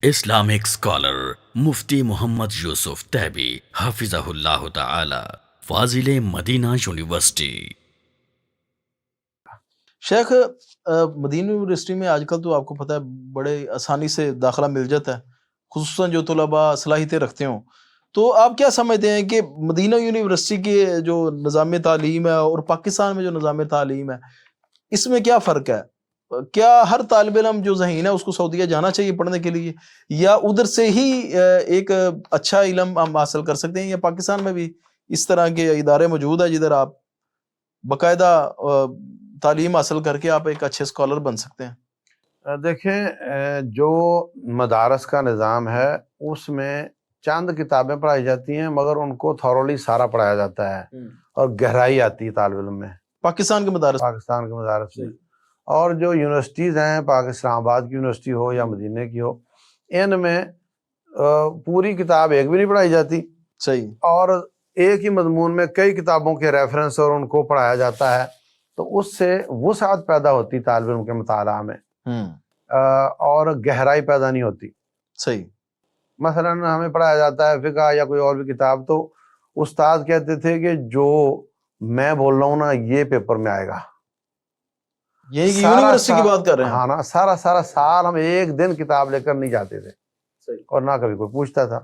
Islamic scholar مفتی محمد یوسف تیبی حفظہ اللہ تعالی، فاضل Medina university. شیخ، Medina university میں آج کل تو آپ کو پتہ ہے بڑے آسانی سے داخلہ مل جاتا ہے، خصوصاً جو طلباء صلاحیتیں رکھتے ہوں۔ تو آپ کیا سمجھتے ہیں کہ مدینہ یونیورسٹی کے جو نظام تعلیم ہے اور پاکستان میں جو نظام تعلیم ہے، اس میں کیا فرق ہے؟ کیا ہر طالب علم جو ذہین ہے اس کو سعودیہ جانا چاہیے پڑھنے کے لیے، یا ادھر سے ہی ایک اچھا علم ہم حاصل کر سکتے ہیں، یا پاکستان میں بھی اس طرح کے ادارے موجود ہیں جدھر آپ باقاعدہ تعلیم حاصل کر کے آپ ایک اچھے اسکالر بن سکتے ہیں؟ دیکھیں، جو مدارس کا نظام ہے اس میں چند کتابیں پڑھائی جاتی ہیں، مگر ان کو تھورولی سارا پڑھایا جاتا ہے اور گہرائی آتی ہے طالب علم میں پاکستان کے مدارس میں۔ اور جو یونیورسٹیز ہیں، اسلام آباد کی یونیورسٹی ہو یا مدینہ کی ہو، ان میں پوری کتاب ایک بھی نہیں پڑھائی جاتی، صحیح، اور ایک ہی مضمون میں کئی کتابوں کے ریفرنس اور ان کو پڑھایا جاتا ہے، تو اس سے وسعت پیدا ہوتی طالب علم کے مطالعہ میں، اور گہرائی پیدا نہیں ہوتی۔ صحیح، مثلا ہمیں پڑھایا جاتا ہے فقہ یا کوئی اور بھی کتاب، تو استاد کہتے تھے کہ جو میں بول رہا ہوں نا یہ پیپر میں آئے گا، یہی کہ یونیورسٹی کی بات کر رہے ہیں؟ ہاں نا، سارا سال ہم ایک دن کتاب لے کر نہیں جاتے تھے، اور نہ کبھی کوئی پوچھتا تھا۔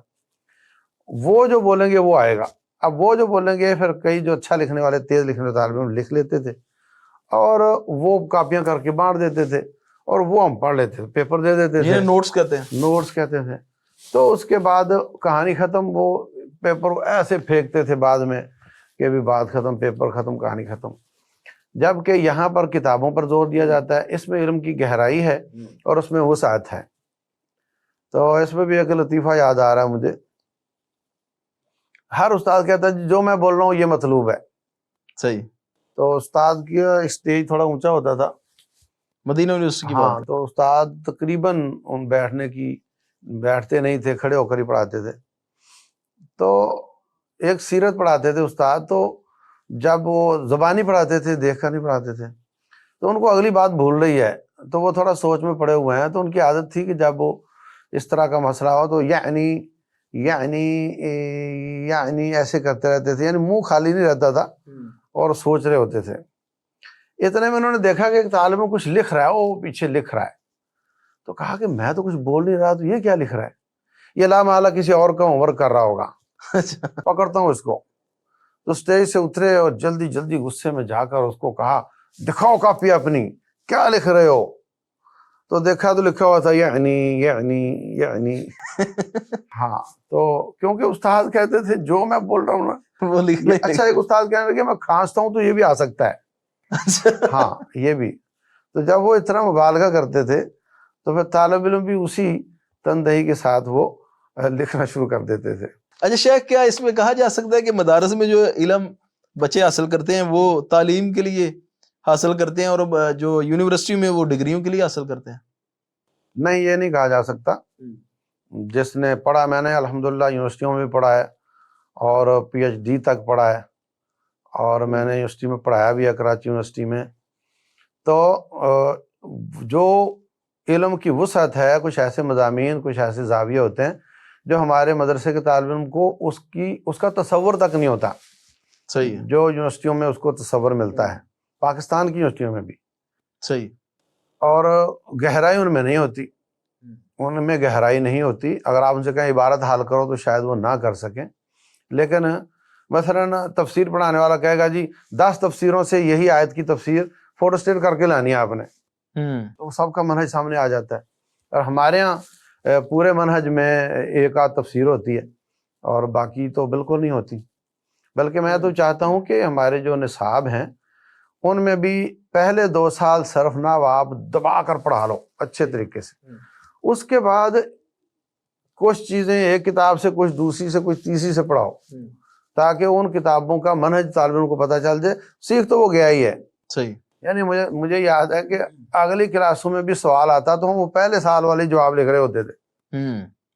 وہ جو بولیں گے وہ آئے گا۔ اب وہ جو بولیں گے، پھر کئی جو اچھا لکھنے والے، تیز لکھنے والے طالب علم لکھ لیتے تھے، اور وہ کاپیاں کر کے بانٹ دیتے تھے، اور وہ ہم پڑھ لیتے تھے، پیپر دے دیتے تھے، نوٹس کہتے ہیں، نوٹس کہتے تھے۔ تو اس کے بعد کہانی ختم، وہ پیپر ایسے پھینکتے تھے بعد میں کہ بھی بات ختم، پیپر ختم، کہانی ختم۔ جبکہ یہاں پر کتابوں پر زور دیا جاتا ہے، اس میں علم کی گہرائی ہے اور اس میں وسعت ہے۔ تو اس میں بھی ایک لطیفہ یاد آ رہا ہے مجھے۔ ہر استاد کہتا ہے جو میں بول رہا ہوں یہ مطلوب ہے۔ صحیح، تو استاد کی اسٹیج تھوڑا اونچا ہوتا تھا مدینہ یونیورسٹی کی ہاں، بات، تو استاد تقریباً بیٹھتے نہیں تھے، کھڑے ہو کر ہی پڑھاتے تھے۔ تو ایک سیرت پڑھاتے تھے استاد، تو جب وہ زبانی پڑھاتے تھے، دیکھ کر نہیں پڑھاتے تھے، تو ان کو اگلی بات بھول رہی ہے، تو وہ تھوڑا سوچ میں پڑے ہوئے ہیں، تو ان کی عادت تھی کہ جب وہ اس طرح کا مسئلہ ہو تو یعنی ایسے کرتے رہتے تھے، یعنی منہ خالی نہیں رہتا تھا اور سوچ رہے ہوتے تھے۔ اتنے میں انہوں نے دیکھا کہ ایک طالب علم کچھ لکھ رہا ہے، وہ پیچھے لکھ رہا ہے، تو کہا کہ میں تو کچھ بول نہیں رہا، تو یہ کیا لکھ رہا ہے؟ یہ لا محالہ کسی اور کا ہوم ورک کر رہا ہوگا، پکڑتا ہوں اس کو۔ تو اسٹیج سے اترے اور جلدی جلدی غصے میں جا کر اس کو کہا دکھاؤ کاپی اپنی، کیا لکھ رہے ہو؟ تو دیکھا تو لکھا ہوا تھا یعنی ہاں، تو کیونکہ استاد کہتے تھے جو میں بول رہا ہوں نا وہ لکھنے۔ اچھا، ایک استاد کہنے لگے میں کھانستا ہوں تو یہ بھی آ سکتا ہے، ہاں یہ بھی۔ تو جب وہ اتنا مبالغہ کرتے تھے تو پھر طالب علم بھی اسی تندہی کے ساتھ وہ لکھنا شروع کر دیتے تھے۔ اچھا شیخ، کیا اس میں کہا جا سکتا ہے کہ مدارس میں جو علم بچے حاصل کرتے ہیں وہ تعلیم کے لیے حاصل کرتے ہیں، اور جو یونیورسٹی میں وہ ڈگریوں کے لیے حاصل کرتے ہیں؟ نہیں، یہ نہیں کہا جا سکتا۔ جس نے پڑھا، میں نے الحمدللہ یونیورسٹیوں میں بھی پڑھا ہے اور پی ایچ ڈی تک پڑھا ہے، اور میں نے یونیورسٹی میں پڑھایا بھی ہے، کراچی یونیورسٹی میں۔ تو جو علم کی وسعت ہے، کچھ ایسے مضامین، کچھ ایسے زاویے ہوتے ہیں جو ہمارے مدرسے کے طالب علم کو اس کا تصور تک نہیں ہوتا، صحیح ہے، جو یونیورسٹیوں میں اس کو تصور ملتا ہے، پاکستان کی یونیورسٹیوں میں بھی۔ صحیح، اور گہرائی ان میں نہیں ہوتی، ان میں گہرائی نہیں ہوتی۔ اگر آپ ان سے کہیں عبارت حل کرو تو شاید وہ نہ کر سکیں، لیکن مثلا تفسیر پڑھانے والا کہے گا جی 10 تفسیروں سے یہی آیت کی تفسیر فوٹو اسٹیٹ کر کے لانی ہے آپ نے، تو سب کا منہج سامنے آ جاتا ہے۔ اور ہمارے ہاں پورے منہج میں ایک آدھ تفسیر ہوتی ہے اور باقی تو بالکل نہیں ہوتی۔ بلکہ میں تو چاہتا ہوں کہ ہمارے جو نصاب ہیں ان میں بھی پہلے 2 سال صرف نحو آپ دبا کر پڑھا لو اچھے طریقے سے، اس کے بعد کچھ چیزیں ایک کتاب سے، کچھ دوسری سے، کچھ تیسری سے پڑھاؤ، تاکہ ان کتابوں کا منہج طالب علم کو پتہ چل جائے۔ سیکھ تو وہ گیا ہی ہے۔ صحیح، یعنی مجھے یاد ہے کہ اگلی کلاسوں میں بھی سوال آتا تو ہم وہ پہلے سال والے جواب لکھ رہے ہوتے تھے۔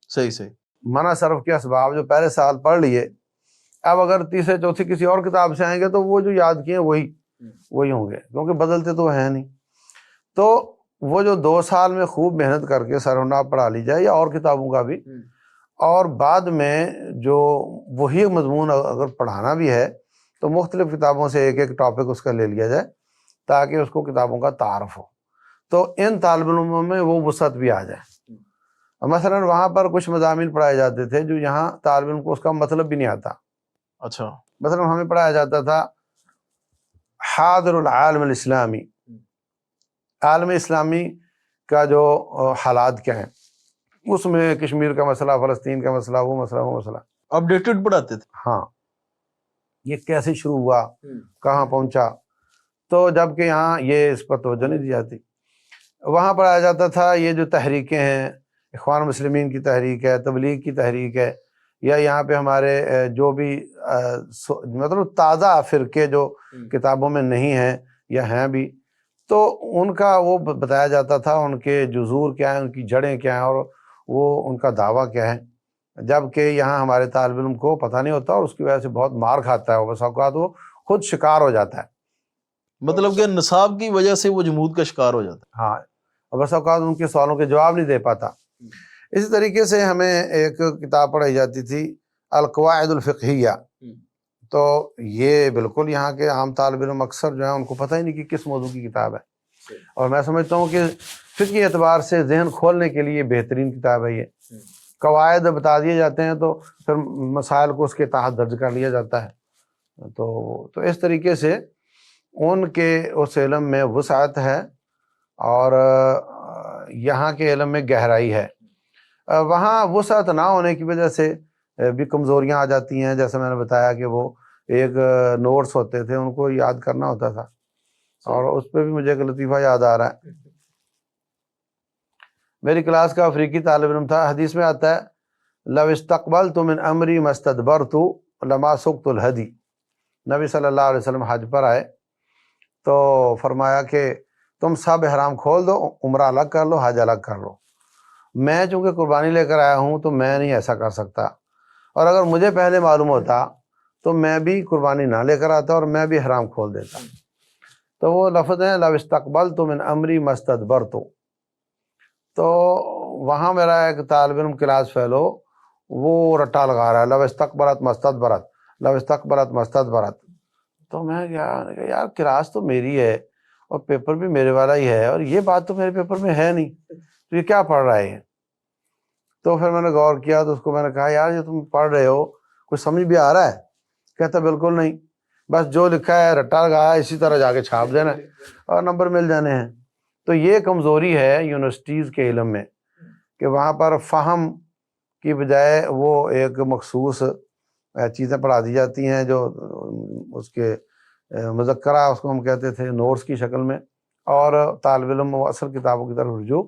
صحیح، منع صرف کے اسباب جو پہلے سال پڑھ لیے، اب اگر تیسرے چوتھی کسی اور کتاب سے آئیں گے تو وہ جو یاد کیے وہی ہوں گے، کیونکہ بدلتے تو ہیں نہیں۔ تو وہ جو 2 سال میں خوب محنت کر کے سر و ناب پڑھا لی جائے، یا اور کتابوں کا بھی، اور بعد میں جو وہی مضمون اگر پڑھانا بھی ہے تو مختلف کتابوں سے ایک ایک ٹاپک اس کا لے لیا جائے تاکہ اس کو کتابوں کا تعارف ہو، تو ان طالب علموں میں وہ وسعت بھی آ جائے۔ مثلا وہاں پر کچھ مضامین پڑھائے جاتے تھے جو یہاں طالب علم کو اس کا مطلب بھی نہیں آتا۔ اچھا، مثلا ہمیں پڑھایا جاتا تھا حاضر العالم الاسلامی، عالم اسلامی کا جو حالات کیا ہیں، اس میں کشمیر کا مسئلہ، فلسطین کا مسئلہ، وہ مسئلہ، وہ مسئلہ، اپڈیٹڈ پڑھاتے تھے۔ ہاں یہ کیسے شروع ہوا، کہاں پہنچا، تو جب کہ یہاں یہ اس پر توجہ نہیں دی جاتی۔ وہاں پڑھایا جاتا تھا یہ جو تحریکیں ہیں، اخوان مسلمین کی تحریک ہے، تبلیغ کی تحریک ہے، یا یہاں پہ ہمارے جو بھی مطلب تازہ فرقے جو کتابوں میں نہیں ہیں یا ہیں بھی، تو ان کا وہ بتایا جاتا تھا، ان کے جذور کیا ہیں، ان کی جڑیں کیا ہیں، اور وہ ان کا دعویٰ کیا ہے، جب کہ یہاں ہمارے طالب علم کو پتہ نہیں ہوتا اور اس کی وجہ سے بہت مار کھاتا ہے، بس اوقات وہ خود شکار ہو جاتا ہے۔ مطلب کہ نصاب کی وجہ سے وہ جمود کا شکار ہو جاتا ہاں، اور بس اوقات ان کے سوالوں کے جواب نہیں دے پاتا۔ اسی طریقے سے ہمیں ایک کتاب پڑھائی جاتی تھی القواعد الفقہیہ، تو یہ بالکل یہاں کے عام طالب علم اکثر جو ہیں ان کو پتہ ہی نہیں کہ کس موضوع کی کتاب ہے، اور میں سمجھتا ہوں کہ فقہی اعتبار سے ذہن کھولنے کے لیے بہترین کتاب ہے یہ۔ قواعد بتا دیے جاتے ہیں تو پھر مسائل کو اس کے تحت درج کر لیا جاتا ہے، تو اس طریقے سے ان کے اس علم میں وسعت ہے اور یہاں کے علم میں گہرائی ہے۔ وہاں وسعت نہ ہونے کی وجہ سے بھی کمزوریاں آ جاتی ہیں، جیسے میں نے بتایا کہ وہ ایک نوٹس ہوتے تھے، ان کو یاد کرنا ہوتا تھا، اور اس پہ بھی مجھے ایک لطیفہ یاد آ رہا ہے۔ میری کلاس کا افریقی طالب علم تھا، حدیث میں آتا ہے لو استقبلت من امری ما استدبرت لما سقت الہدی۔ نبی صلی اللہ علیہ وسلم حج پر آئے تو فرمایا کہ تم سب احرام کھول دو، عمرہ الگ کر لو، حج الگ کر لو۔ میں چونکہ قربانی لے کر آیا ہوں تو میں نہیں ایسا کر سکتا، اور اگر مجھے پہلے معلوم ہوتا تو میں بھی قربانی نہ لے کر آتا اور میں بھی احرام کھول دیتا۔ تو وہ لفظ ہیں لو استقبلت من امری ما استدبرت۔ تو وہاں میرا ایک طالب علم کلاس فیلو وہ رٹا لگا رہا ہے لو استقبلت مستدبرت، لو استقبلت مستدبرت۔ تو میں کہا یار کلاس تو میری ہے اور پیپر بھی میرے والا ہی ہے، اور یہ بات تو میرے پیپر میں ہے نہیں، تو یہ کیا پڑھ رہا ہے؟ تو پھر میں نے غور کیا تو اس کو میں نے کہا یار یہ تم پڑھ رہے ہو کچھ سمجھ بھی آ رہا ہے؟ کہتا بالکل نہیں، بس جو لکھا ہے رٹا لگایا اسی طرح جا کے چھاپ دینا ہے اور نمبر مل جانے ہیں۔ تو یہ کمزوری ہے یونیورسٹیز کے علم میں کہ وہاں پر فہم کی بجائے وہ ایک مخصوص چیزیں پڑھا دی جاتی ہیں جو اس کے مذکرہ اس کو ہم کہتے تھے نوٹس کی شکل میں، اور طالب علم وہ اصل کتابوں کی طرف رجوع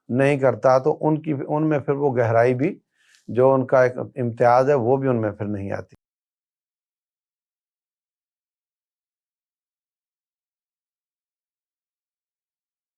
نہیں کرتا، تو ان میں پھر وہ گہرائی بھی جو ان کا ایک امتیاز ہے وہ بھی ان میں پھر نہیں آتی۔